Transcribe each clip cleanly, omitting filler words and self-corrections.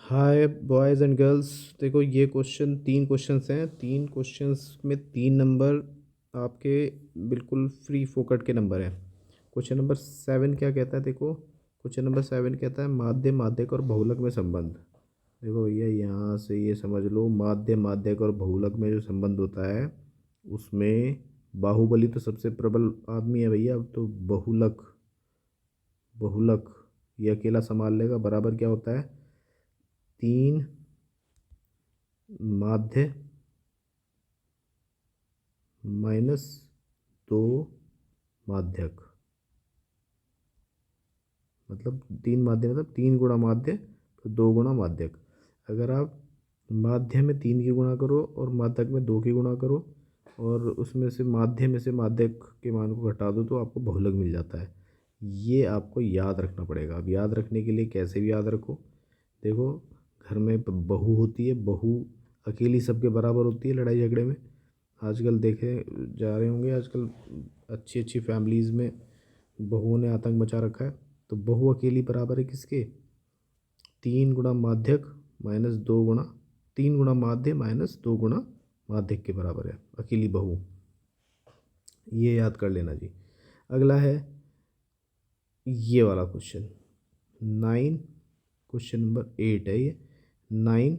Hi boys and girls. देखो ये तीन क्वेश्चंस हैं। तीन क्वेश्चंस में तीन नंबर आपके बिल्कुल फ्री फोकट के नंबर हैं। क्वेश्चन नंबर 7 क्या कहता है? देखो क्वेश्चन नंबर 7 कहता है माध्य माध्यक और बहुलक में संबंध। देखो भैया यहाँ से ये समझ लो, माध्य माध्यक और बहुलक में जो संबंध होता है उसमें बाहुबली तो सबसे प्रबल आदमी है भैया। अब तो बहुलक बहुलक ये अकेला संभाल लेगा। बराबर क्या होता है? तीन माध्य माइनस दो माध्यक, मतलब तीन माध्य मतलब तीन गुणा माध्य तो दो गुणा माध्यक। अगर आप माध्य में तीन की गुणा करो और माध्यक में दो की गुणा करो और उसमें से माध्य में से माध्यक के मान को घटा दो तो आपको बहुलक मिल जाता है। ये आपको याद रखना पड़ेगा। अब याद रखने के लिए कैसे भी याद रखो। देखो, घर में बहू होती है, बहू अकेली सबके बराबर होती है लड़ाई झगड़े में। आजकल देखे जा रहे होंगे, आजकल अच्छी अच्छी फैमिलीज़ में बहुओं ने आतंक मचा रखा है। तो बहू अकेली बराबर है किसके? तीन गुणा माध्यक माइनस दो गुणा, तीन गुणा माध्य माइनस दो गुणा माध्यक के बराबर है अकेली बहू। ये याद कर लेना जी। अगला है ये वाला क्वेश्चन 9, क्वेश्चन नंबर 8 है ये। 9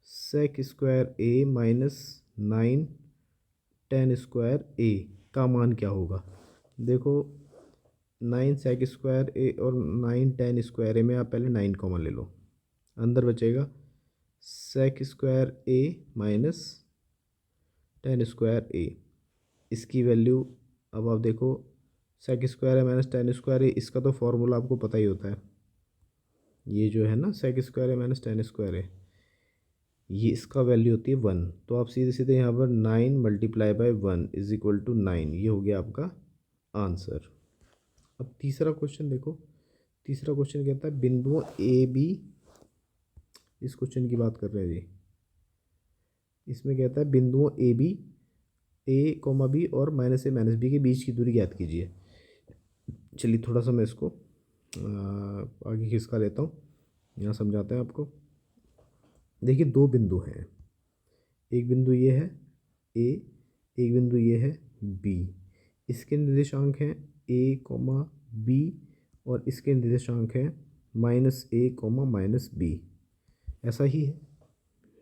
सेक स्क्वायर ए माइनस 9 टेन स्क्वायर ए का मान क्या होगा? देखो, 9 सेक स्क्वायर ए और 9 टेन स्क्वायर ए में आप पहले 9 कॉमन ले लो। अंदर बचेगा सेक स्क्वायर ए माइनस टेन स्क्वायर ए। इसकी वैल्यू अब आप देखो, सेक स्क्वायर है माइनस टेन स्क्वायर ए, इसका तो फॉर्मूला आपको पता ही होता है। ये जो है ना, सेक स्क्वायर है माइनस टेन स्क्वायर है, ये इसका वैल्यू होती है 1। तो आप सीधे सीधे यहाँ पर 9 multiply by 1 is equal to 9, ये हो गया आपका आंसर। अब तीसरा क्वेश्चन देखो। तीसरा क्वेश्चन कहता है बिंदुओं ए बी, इस क्वेश्चन की बात कर रहे हैं जी। इसमें कहता है बिंदुओं A B, A comma B और माइनस ए माइनस बी के बीच की दूरी ज्ञात कीजिए। चलिए थोड़ा सा मैं इसको आगे खिसका लेता हूँ, यहाँ समझाते हैं आपको। देखिए, दो बिंदु हैं। एक बिंदु ये है ए, एक बिंदु ये है बी। इसके निर्देशांक हैं ए कोमा बी और इसके निर्देशांक हैं माइनस ए कोमा माइनस बी। ऐसा ही है,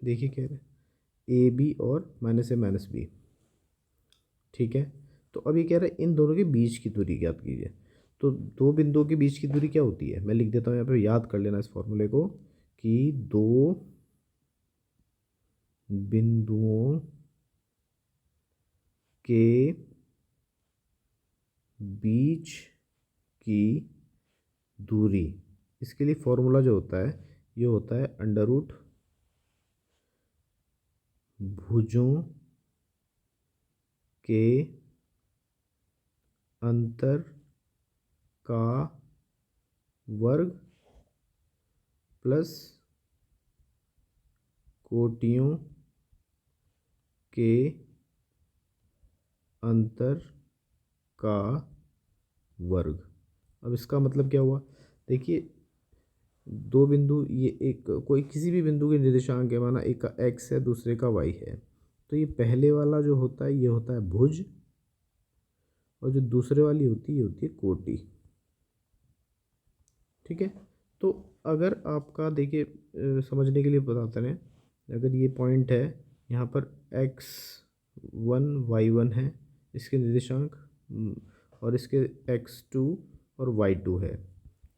देखिए कह रहे ए बी और माइनस ए माइनस बी। ठीक है, तो अब ये कह रहा है इन दोनों के बीच की दूरी ज्ञात कीजिए। तो दो बिंदुओं के बीच की दूरी क्या होती है? मैं लिख देता हूँ यहाँ पे, याद कर लेना इस फॉर्मूले को कि दो बिंदुओं के बीच की दूरी, इसके लिए फॉर्मूला जो होता है ये होता है अंडर रूट भुजों के अंतर का वर्ग प्लस कोटियों के अंतर का वर्ग। अब इसका मतलब क्या हुआ? देखिए, दो बिंदु, ये एक कोई किसी भी बिंदु के निर्देशांक है, माना एक का एक्स है दूसरे का वाई है, तो ये पहले वाला जो होता है ये होता है भुज, और जो दूसरे वाली होती है ये होती है कोटि। ठीक है, तो अगर आपका देखिए समझने के लिए बताते हैं, अगर ये पॉइंट है यहाँ पर x1 y1 है इसके निर्देशांक, और इसके x2 और y2 है,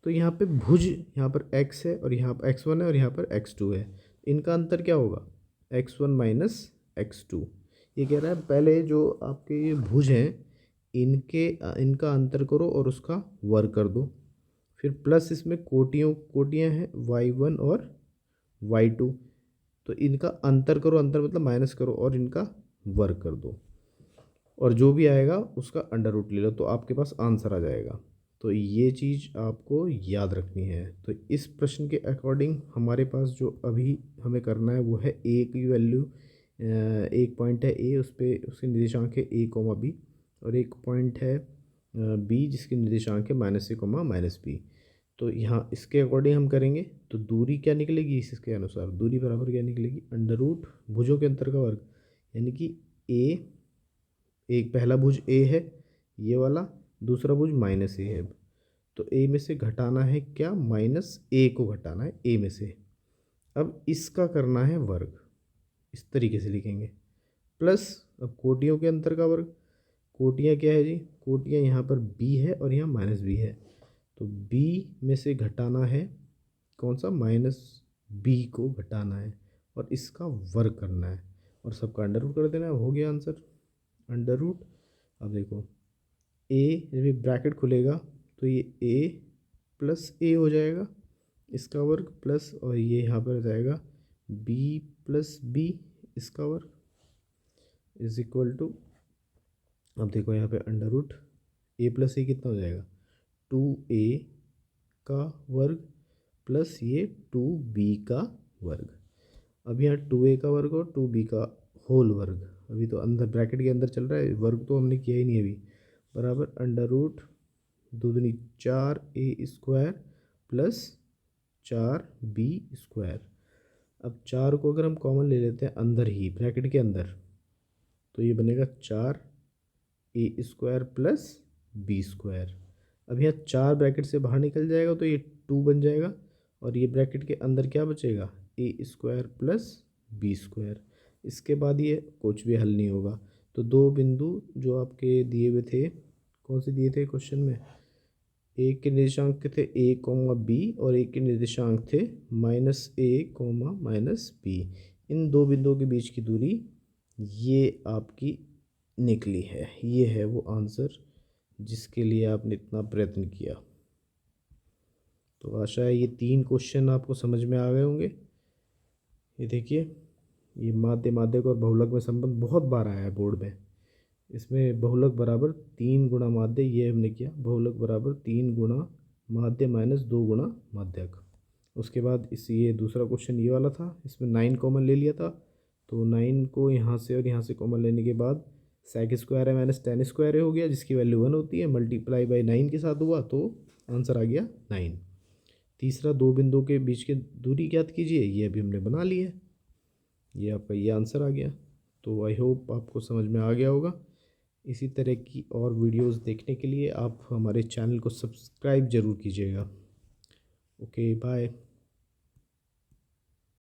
तो यहाँ पे भुज, यहाँ पर x है और यहाँ पर x1 है और यहाँ पर x2 है, इनका अंतर क्या होगा? x1 minus x2। ये कह रहा है पहले जो आपके ये भुज हैं इनका अंतर करो और उसका वर्ग कर दो, फिर प्लस इसमें कोटियाँ हैं y1 और y2, तो इनका अंतर करो, अंतर मतलब माइनस करो और इनका वर्ग कर दो, और जो भी आएगा उसका अंडर रूट ले लो, तो आपके पास आंसर आ जाएगा। तो ये चीज़ आपको याद रखनी है। तो इस प्रश्न के अकॉर्डिंग हमारे पास जो अभी हमें करना है वो है ए की वैल्यू। एक पॉइंट है ए, उस पर उसके निर्देशांक है ए कोमा बी, और एक पॉइंट है बी जिसके निर्देशांक है माइनस ए कोमा माइनस बी। तो यहाँ इसके अकॉर्डिंग हम करेंगे तो दूरी क्या निकलेगी, इसके अनुसार दूरी बराबर क्या निकलेगी, अंडर रूट भुजों के अंतर का वर्ग, यानी कि ए, एक पहला भुज ए है ये वाला, दूसरा भुज माइनस ए है। तो ए में से घटाना है क्या, माइनस ए को घटाना है ए में से। अब इसका करना है वर्ग, इस तरीके से लिखेंगे। प्लस अब कोटियों के अंतर का वर्ग, कोटियाँ क्या है जी, कोटियाँ यहाँ पर बी है और यहाँ माइनस बी है। तो बी में से घटाना है कौन सा, माइनस बी को घटाना है और इसका वर्ग करना है और सबका अंडर रूट कर देना है, हो गया आंसर अंडर रूट। अब देखो ए जब ब्रैकेट खुलेगा तो ये ए प्लस ए हो जाएगा इसका वर्ग, प्लस और ये यहाँ पर जाएगा बी प्लस बी इसका वर्ग इज इक्वल टू, अब देखो यहाँ पे अंडर रूट ए प्लस ए कितना हो जाएगा, 2a का वर्ग प्लस ये 2b का वर्ग। अब यहाँ 2a का वर्ग और 2b का होल वर्ग, अभी तो अंदर ब्रैकेट के अंदर चल रहा है, वर्ग तो हमने किया ही नहीं अभी, बराबर अंडर रूट 2 दूनी 4a square plus 4b square. अब 4 को अगर हम कॉमन ले लेते हैं अंदर ही ब्रैकेट के अंदर तो ये बनेगा 4a square plus B square. अब यहाँ 4 ब्रैकेट से बाहर निकल जाएगा तो ये 2 बन जाएगा और ये ब्रैकेट के अंदर क्या बचेगा, ए स्क्वायर प्लस बी स्क्वायर। इसके बाद ये कुछ भी हल नहीं होगा। तो दो बिंदु जो आपके दिए हुए थे, कौन से दिए थे क्वेश्चन में, एक के निर्देशांक थे ए कोमा बी और एक के निर्देशांक थे माइनस ए कोमा माइनस बी। इन दो बिंदुओं के बीच की दूरी ये आपकी निकली है, ये है वो आंसर जिसके लिए आपने इतना प्रयत्न किया। तो आशा है ये 3 क्वेश्चन आपको समझ में आ गए होंगे। ये देखिए, ये माध्य माध्यक और बहुलक में संबंध बहुत बार आया है बोर्ड में। इसमें बहुलक बराबर 3 गुणा माध्य, ये हमने किया, बहुलक बराबर 3 गुणा माध्य माइनस 2 गुणा माध्यक। उसके बाद इस ये दूसरा क्वेश्चन ये वाला था, इसमें 9 कॉमन ले लिया था। तो 9 को यहाँ से और यहाँ से कॉमन लेने के बाद सेक स्क्वायर है माइनस टेन स्क्वायर है हो गया, जिसकी वैल्यू 1 होती है, मल्टीप्लाई बाई 9 के साथ हुआ तो आंसर आ गया 9। तीसरा, दो बिंदुओं के बीच की दूरी ज्ञात कीजिए, ये अभी हमने बना ली है, ये आपका ये आंसर आ गया। तो आई होप आपको समझ में आ गया होगा। इसी तरह की और वीडियोस देखने के लिए आप हमारे चैनल को सब्सक्राइब ज़रूर कीजिएगा। Okay bye.